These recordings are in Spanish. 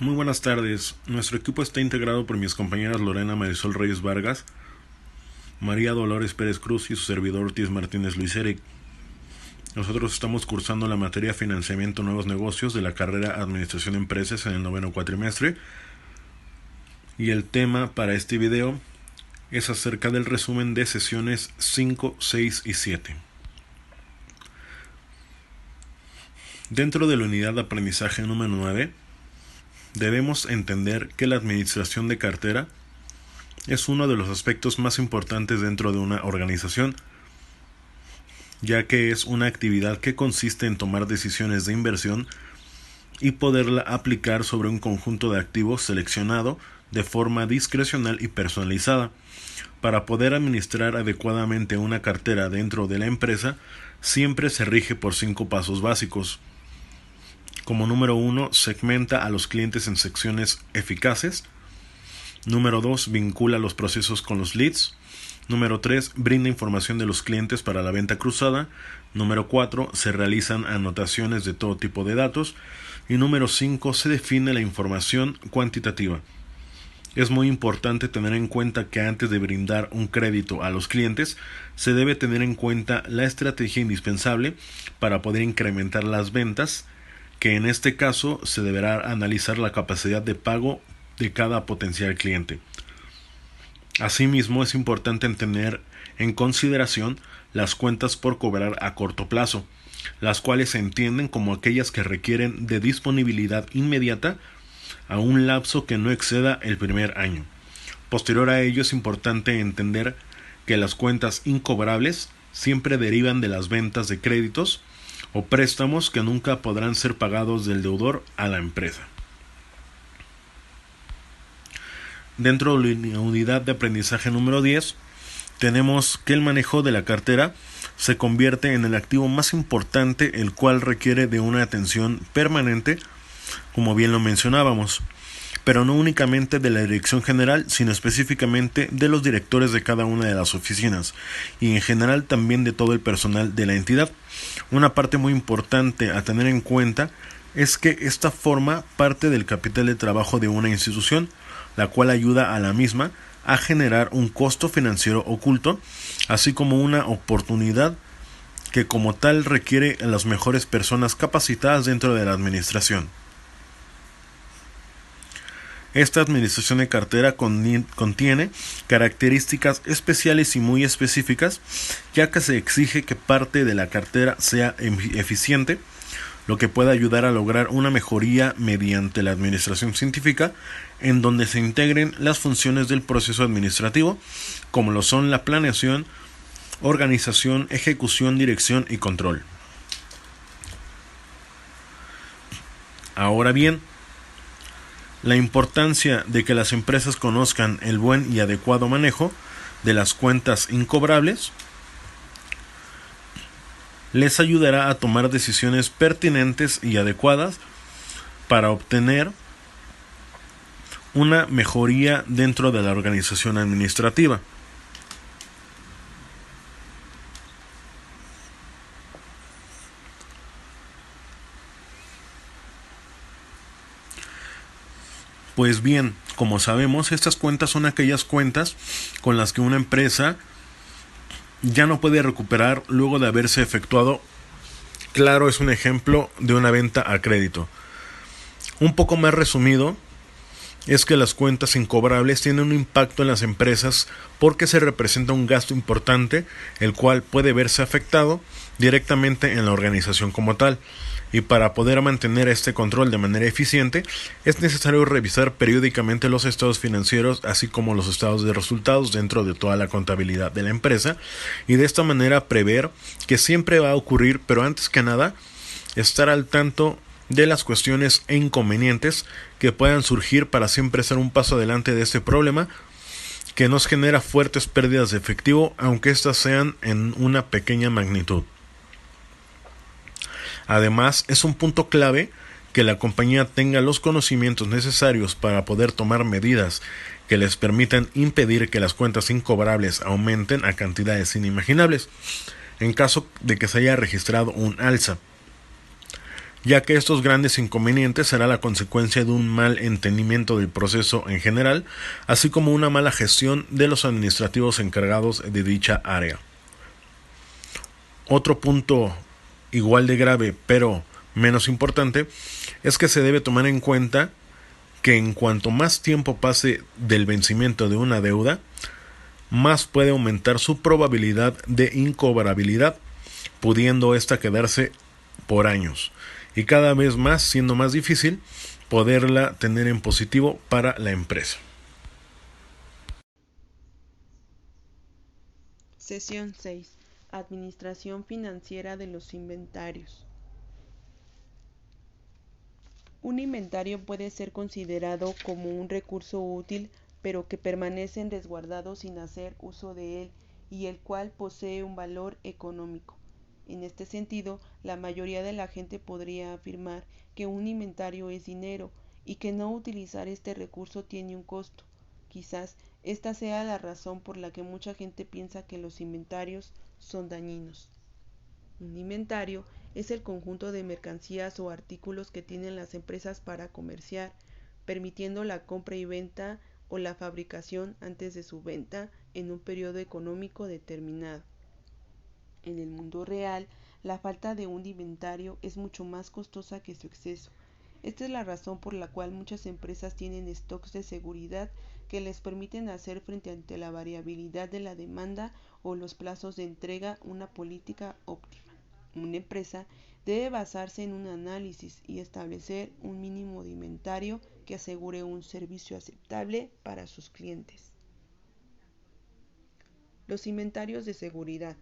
Muy buenas tardes. Nuestro equipo está integrado por mis compañeras Lorena Marisol Reyes Vargas, María Dolores Pérez Cruz y su servidor Ortiz Martínez Luis Eric. Nosotros estamos cursando la materia Financiamiento Nuevos Negocios de la carrera Administración de Empresas en el 9º cuatrimestre. Y el tema para este video es acerca del resumen de sesiones 5, 6 y 7. Dentro de la unidad de aprendizaje número 9, debemos entender que la administración de cartera es uno de los aspectos más importantes dentro de una organización, ya que es una actividad que consiste en tomar decisiones de inversión y poderla aplicar sobre un conjunto de activos seleccionado de forma discrecional y personalizada. Para poder administrar adecuadamente una cartera dentro de la empresa, siempre se rige por 5 pasos básicos. Como número 1, segmenta a los clientes en secciones eficaces. Número 2, vincula los procesos con los leads. Número 3, brinda información de los clientes para la venta cruzada. Número 4, se realizan anotaciones de todo tipo de datos. Y número 5, se define la información cuantitativa. Es muy importante tener en cuenta que antes de brindar un crédito a los clientes, se debe tener en cuenta la estrategia indispensable para poder incrementar las ventas, que en este caso se deberá analizar la capacidad de pago de cada potencial cliente. Asimismo, es importante tener en consideración las cuentas por cobrar a corto plazo, las cuales se entienden como aquellas que requieren de disponibilidad inmediata a un lapso que no exceda el primer año. Posterior a ello, es importante entender que las cuentas incobrables siempre derivan de las ventas de créditos o préstamos que nunca podrán ser pagados del deudor a la empresa. Dentro de la unidad de aprendizaje número 10, tenemos que el manejo de la cartera se convierte en el activo más importante, el cual requiere de una atención permanente, como bien lo mencionábamos, pero no únicamente de la dirección general, sino específicamente de los directores de cada una de las oficinas y en general también de todo el personal de la entidad. Una parte muy importante a tener en cuenta es que esta forma parte del capital de trabajo de una institución, la cual ayuda a la misma a generar un costo financiero oculto, así como una oportunidad que como tal requiere a las mejores personas capacitadas dentro de la administración. Esta administración de cartera contiene características especiales y muy específicas, ya que se exige que parte de la cartera sea eficiente, lo que puede ayudar a lograr una mejoría mediante la administración científica, en donde se integren las funciones del proceso administrativo, como lo son la planeación, organización, ejecución, dirección y control. Ahora bien, la importancia de que las empresas conozcan el buen y adecuado manejo de las cuentas incobrables les ayudará a tomar decisiones pertinentes y adecuadas para obtener una mejoría dentro de la organización administrativa. Pues bien, como sabemos, estas cuentas son aquellas cuentas con las que una empresa ya no puede recuperar luego de haberse efectuado. Claro, es un ejemplo de una venta a crédito. Un poco más resumido, es que las cuentas incobrables tienen un impacto en las empresas porque se representa un gasto importante, el cual puede verse afectado directamente en la organización como tal. Y para poder mantener este control de manera eficiente, es necesario revisar periódicamente los estados financieros, así como los estados de resultados dentro de toda la contabilidad de la empresa, y de esta manera prever que siempre va a ocurrir, pero antes que nada, estar al tanto de las cuestiones e inconvenientes que puedan surgir para siempre ser un paso adelante de este problema que nos genera fuertes pérdidas de efectivo, aunque éstas sean en una pequeña magnitud. Además, es un punto clave que la compañía tenga los conocimientos necesarios para poder tomar medidas que les permitan impedir que las cuentas incobrables aumenten a cantidades inimaginables, en caso de que se haya registrado un alza. ya que estos grandes inconvenientes serán la consecuencia de un mal entendimiento del proceso en general, así como una mala gestión de los administrativos encargados de dicha área. Otro punto igual de grave, pero menos importante, es que se debe tomar en cuenta que en cuanto más tiempo pase del vencimiento de una deuda, más puede aumentar su probabilidad de incobrabilidad, pudiendo ésta quedarse por años, y cada vez más siendo más difícil poderla tener en positivo para la empresa. Sesión 6. Administración financiera de los inventarios. Un inventario puede ser considerado como un recurso útil, pero que permanece resguardado sin hacer uso de él y el cual posee un valor económico. En este sentido, la mayoría de la gente podría afirmar que un inventario es dinero y que no utilizar este recurso tiene un costo. Quizás esta sea la razón por la que mucha gente piensa que los inventarios son dañinos. Un inventario es el conjunto de mercancías o artículos que tienen las empresas para comerciar, permitiendo la compra y venta o la fabricación antes de su venta en un periodo económico determinado. En el mundo real, la falta de un inventario es mucho más costosa que su exceso. Esta es la razón por la cual muchas empresas tienen stocks de seguridad que les permiten hacer frente ante la variabilidad de la demanda o los plazos de entrega una política óptima. Una empresa debe basarse en un análisis y establecer un mínimo de inventario que asegure un servicio aceptable para sus clientes. Los inventarios de seguridad.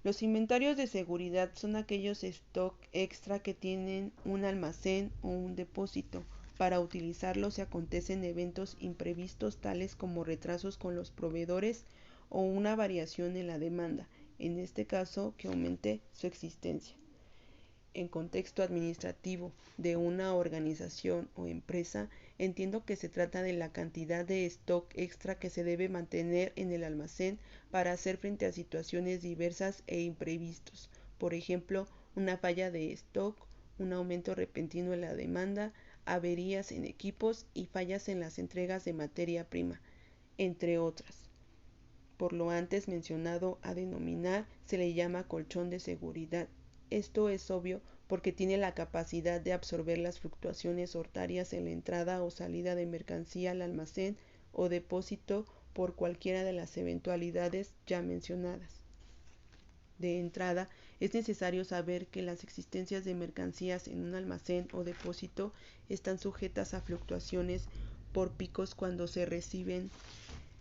Los inventarios de seguridad son aquellos stock extra que tienen un almacén o un depósito para utilizarlos si acontecen eventos imprevistos tales como retrasos con los proveedores o una variación en la demanda, en este caso que aumente su existencia. En contexto administrativo de una organización o empresa, entiendo que se trata de la cantidad de stock extra que se debe mantener en el almacén para hacer frente a situaciones diversas e imprevistos. Por ejemplo, una falla de stock, un aumento repentino en la demanda, averías en equipos y fallas en las entregas de materia prima, entre otras. Por lo antes mencionado a denominar se le llama colchón de seguridad. Esto es obvio porque tiene la capacidad de absorber las fluctuaciones horarias en la entrada o salida de mercancía al almacén o depósito por cualquiera de las eventualidades ya mencionadas. De entrada, es necesario saber que las existencias de mercancías en un almacén o depósito están sujetas a fluctuaciones por picos cuando se reciben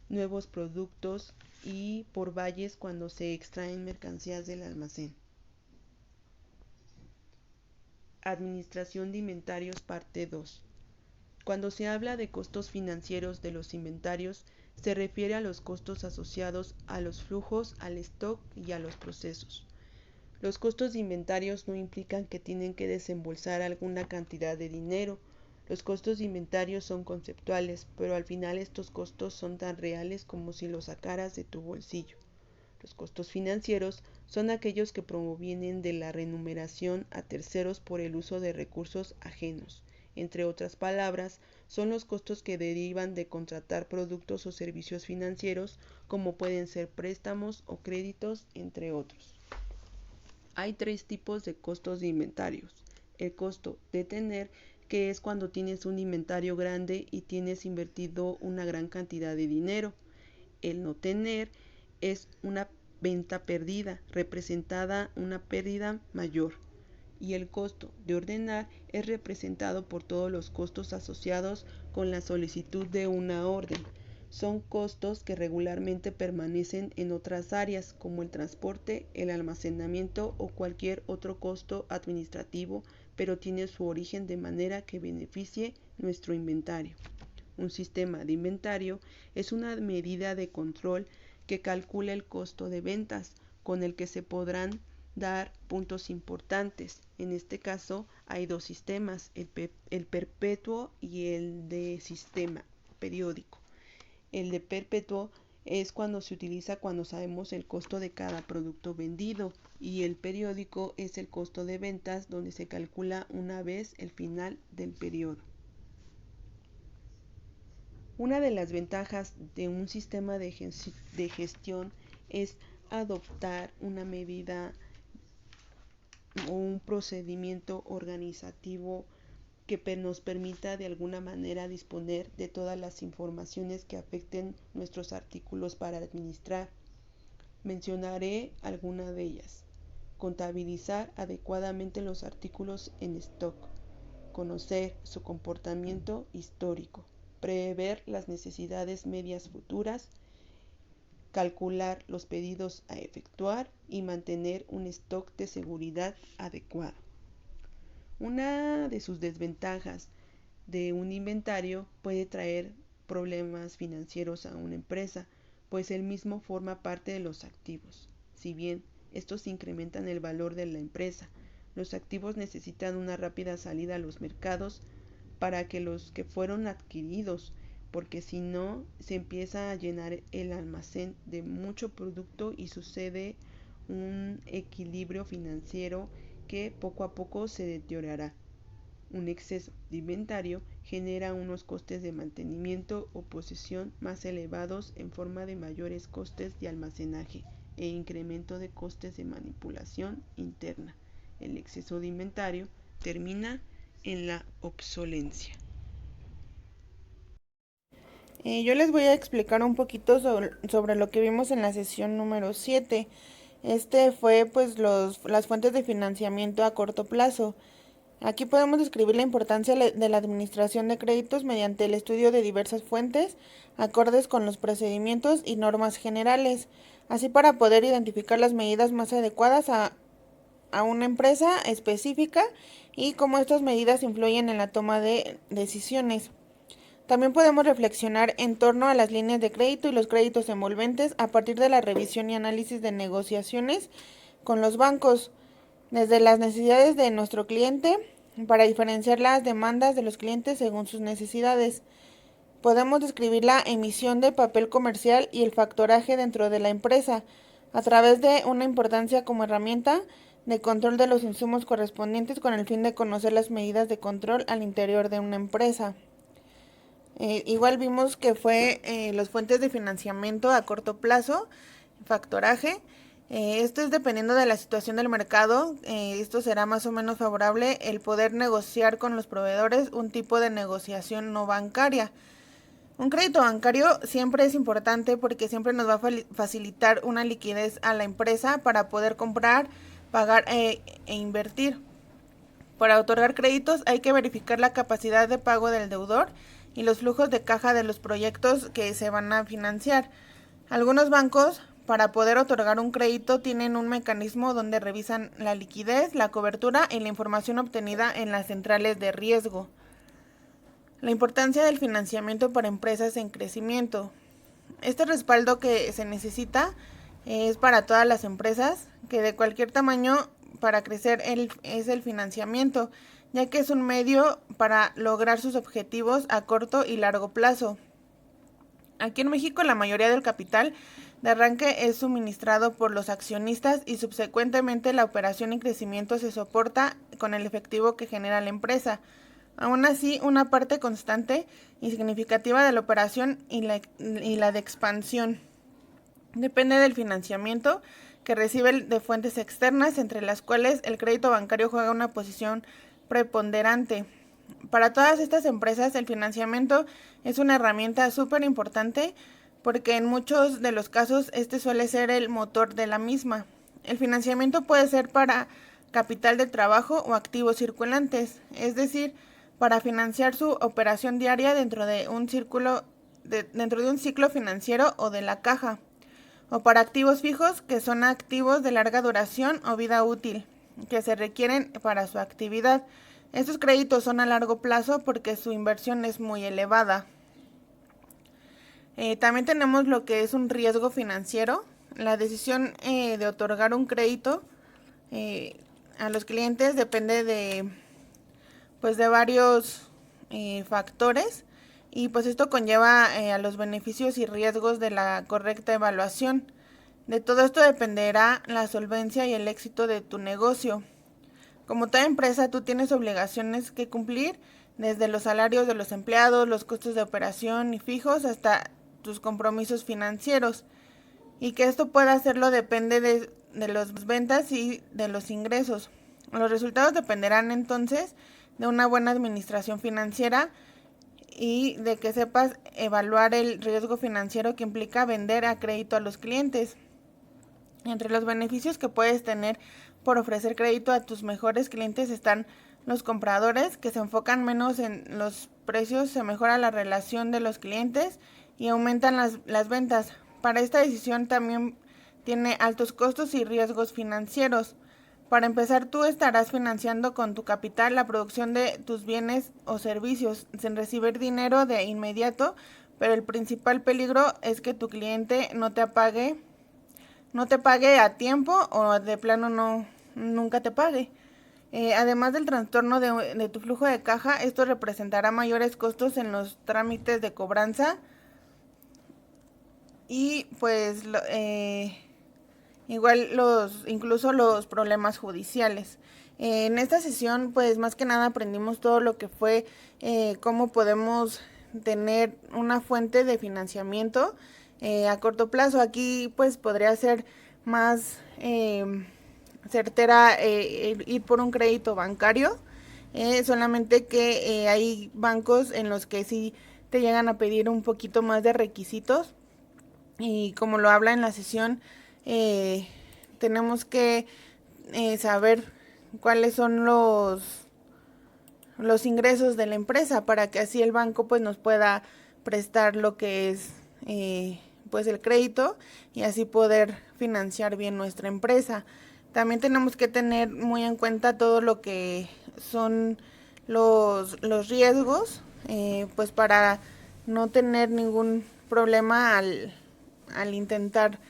nuevos productos y por valles cuando se extraen mercancías del almacén. Administración de inventarios parte 2. Cuando se habla de costos financieros de los inventarios, se refiere a los costos asociados a los flujos, al stock y a los procesos. Los costos de inventarios no implican que tienen que desembolsar alguna cantidad de dinero. Los costos de inventarios son conceptuales, pero al final estos costos son tan reales como si los sacaras de tu bolsillo. Los costos financieros son aquellos que provienen de la remuneración a terceros por el uso de recursos ajenos. Entre otras palabras, son los costos que derivan de contratar productos o servicios financieros, como pueden ser préstamos o créditos, entre otros. Hay tres tipos de costos de inventarios. El costo de tener, que es cuando tienes un inventario grande y tienes invertido una gran cantidad de dinero. El no tener es una venta perdida, representada una pérdida mayor. Y el costo de ordenar es representado por todos los costos asociados con la solicitud de una orden. Son costos que regularmente permanecen en otras áreas como el transporte, el almacenamiento o cualquier otro costo administrativo, pero tiene su origen de manera que beneficie nuestro inventario. Un sistema de inventario es una medida de control que calcula el costo de ventas, con el que se podrán dar puntos importantes. En este caso hay dos sistemas, el perpetuo y el de sistema periódico. El de perpetuo es cuando se utiliza cuando sabemos el costo de cada producto vendido, y el periódico es el costo de ventas, donde se calcula una vez el final del periodo. Una de las ventajas de un sistema de gestión es adoptar una medida o un procedimiento organizativo que nos permita de alguna manera disponer de todas las informaciones que afecten nuestros artículos para administrar. Mencionaré algunas de ellas. Contabilizar adecuadamente los artículos en stock. Conocer su comportamiento histórico. Prever las necesidades medias futuras. Calcular los pedidos a efectuar y mantener un stock de seguridad adecuado. Una de sus desventajas de un inventario puede traer problemas financieros a una empresa, pues el mismo forma parte de los activos. Si bien estos incrementan el valor de la empresa, los activos necesitan una rápida salida a los mercados para que los que fueron adquiridos, porque si no se empieza a llenar el almacén de mucho producto y sucede un equilibrio financiero que poco a poco se deteriorará. Un exceso de inventario genera unos costes de mantenimiento o posesión más elevados en forma de mayores costes de almacenaje e incremento de costes de manipulación interna. El exceso de inventario termina en la obsolencia. Yo les voy a explicar un poquito sobre lo que vimos en la sesión número 7. Este fue pues las fuentes de financiamiento a corto plazo. Aquí podemos describir la importancia de la administración de créditos mediante el estudio de diversas fuentes, acordes con los procedimientos y normas generales, así para poder identificar las medidas más adecuadas a una empresa específica y cómo estas medidas influyen en la toma de decisiones. También podemos reflexionar en torno a las líneas de crédito y los créditos envolventes a partir de la revisión y análisis de negociaciones con los bancos, desde las necesidades de nuestro cliente, para diferenciar las demandas de los clientes según sus necesidades. Podemos describir la emisión de papel comercial y el factoraje dentro de la empresa, a través de una importancia como herramienta de control de los insumos correspondientes con el fin de conocer las medidas de control al interior de una empresa. Igual vimos que fue las fuentes de financiamiento a corto plazo, factoraje. Esto es dependiendo de la situación del mercado. Esto será más o menos favorable el poder negociar con los proveedores un tipo de negociación no bancaria. Un crédito bancario siempre es importante porque siempre nos va a facilitar una liquidez a la empresa para poder comprar, pagar e invertir. Para otorgar créditos hay que verificar la capacidad de pago del deudor y los flujos de caja de los proyectos que se van a financiar. Algunos bancos, para poder otorgar un crédito, tienen un mecanismo donde revisan la liquidez, la cobertura y la información obtenida en las centrales de riesgo. La importancia del financiamiento para empresas en crecimiento. Este respaldo que se necesita es para todas las empresas, que de cualquier tamaño para crecer es el financiamiento, ya que es un medio para lograr sus objetivos a corto y largo plazo. Aquí en México la mayoría del capital de arranque es suministrado por los accionistas y subsecuentemente la operación y crecimiento se soporta con el efectivo que genera la empresa. Aún así, una parte constante y significativa de la operación y la de expansión depende del financiamiento que recibe de fuentes externas, entre las cuales el crédito bancario juega una posición preponderante. Para todas estas empresas, el financiamiento es una herramienta súper importante porque en muchos de los casos este suele ser el motor de la misma. El financiamiento puede ser para capital de trabajo o activos circulantes, es decir, para financiar su operación diaria dentro de un ciclo financiero o de la caja, o para activos fijos, que son activos de larga duración o vida útil, que se requieren para su actividad. Estos créditos son a largo plazo porque su inversión es muy elevada. También tenemos lo que es un riesgo financiero. La decisión de otorgar un crédito a los clientes depende de varios factores, y pues esto conlleva a los beneficios y riesgos de la correcta evaluación. De todo esto dependerá la solvencia y el éxito de tu negocio. Como toda empresa, tú tienes obligaciones que cumplir, desde los salarios de los empleados, los costos de operación y fijos, hasta tus compromisos financieros. Y que esto pueda hacerlo depende de las ventas y de los ingresos. Los resultados dependerán entonces de una buena administración financiera y de que sepas evaluar el riesgo financiero que implica vender a crédito a los clientes. Entre los beneficios que puedes tener por ofrecer crédito a tus mejores clientes están los compradores, que se enfocan menos en los precios, se mejora la relación de los clientes y aumentan las ventas. Para esta decisión también tiene altos costos y riesgos financieros. Para empezar, tú estarás financiando con tu capital la producción de tus bienes o servicios sin recibir dinero de inmediato, pero el principal peligro es que tu cliente no te pague a tiempo o de plano nunca te pague. Además del trastorno de tu flujo de caja, esto representará mayores costos en los trámites de cobranza y pues igual incluso los problemas judiciales. En esta sesión pues más que nada aprendimos todo lo que fue cómo podemos tener una fuente de financiamiento a corto plazo. Aquí pues podría ser más certera ir por un crédito bancario, solamente que hay bancos en los que sí te llegan a pedir un poquito más de requisitos y como lo habla en la sesión, tenemos que saber cuáles son los ingresos de la empresa para que así el banco pues nos pueda prestar lo que es pues el crédito y así poder financiar bien nuestra empresa. También tenemos que tener muy en cuenta todo lo que son los riesgos, pues para no tener ningún problema al intentar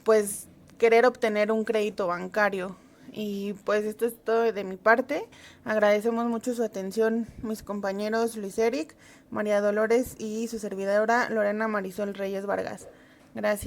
pues querer obtener un crédito bancario. Y pues esto es todo de mi parte. Agradecemos mucho su atención mis compañeros Luis Eric, María Dolores y su servidora Lorena Marisol Reyes Vargas. Gracias.